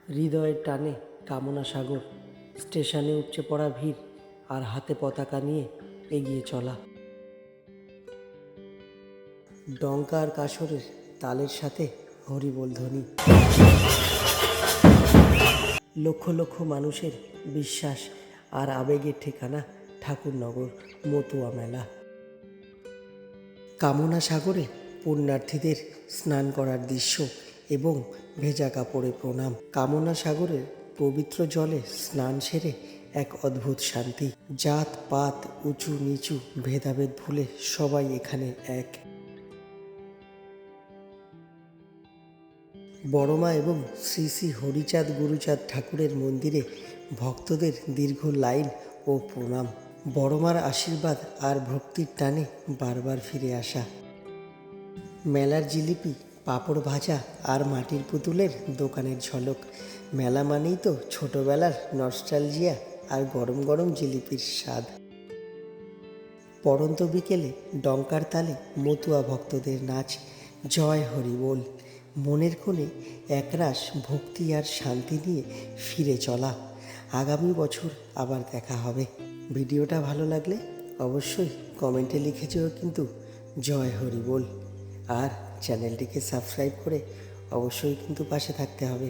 হৃদয়ের টানে কামনা সাগর, স্টেশনে উপচে পড়া ভিড়, আর হাতে পতাকা নিয়ে এগিয়ে চলা। ডঙ্কা আর কাসরের তালের সাথে হরিবোল ধ্বনি, লক্ষ লক্ষ মানুষের বিশ্বাস আর আবেগের ঠিকানা ঠাকুরনগর মতুয়া মেলা। কামনা সাগরে পুণ্যার্থীদের স্নান করার দৃশ্য এবং ভেজা কাপড়ে প্রণাম। কামনা সাগরের পবিত্র জলে স্নান সেরে এক অদ্ভুত শান্তি। জাত পাত উঁচু নিচু ভেদাভেদ ভুলে সবাই এখানে এক। বড়মা এবং শ্রী শ্রী হরিচাঁদ গুরুচাঁদ ঠাকুরের মন্দিরে ভক্তদের দীর্ঘ লাইন ও প্রণাম। বড়মার আশীর্বাদ আর ভক্তির টানে বারবার ফিরে আসা। মেলার জিলিপি, পাঁপড় ভাজা আর মাটির পুতুলের দোকানের ঝলক। মেলা মানেই তো ছোটবেলার নস্টালজিয়া আর গরম গরম জিলিপির স্বাদ। পড়ন্ত বিকেলে ডঙ্কার তালে মতুয়া ভক্তদের নাচ, জয় হরি বল। মনের কোণে একরাশ ভক্তি আর শান্তি নিয়ে ফিরে চলা। আগামী বছর আবার দেখা হবে। ভিডিওটা ভালো লাগলে অবশ্যই কমেন্টে লিখে যেও কিন্তু জয় হরি বল। আর চ্যানেলটিকে সাবস্ক্রাইব করে অবশ্যই কিন্তু পাশে থাকতে হবে।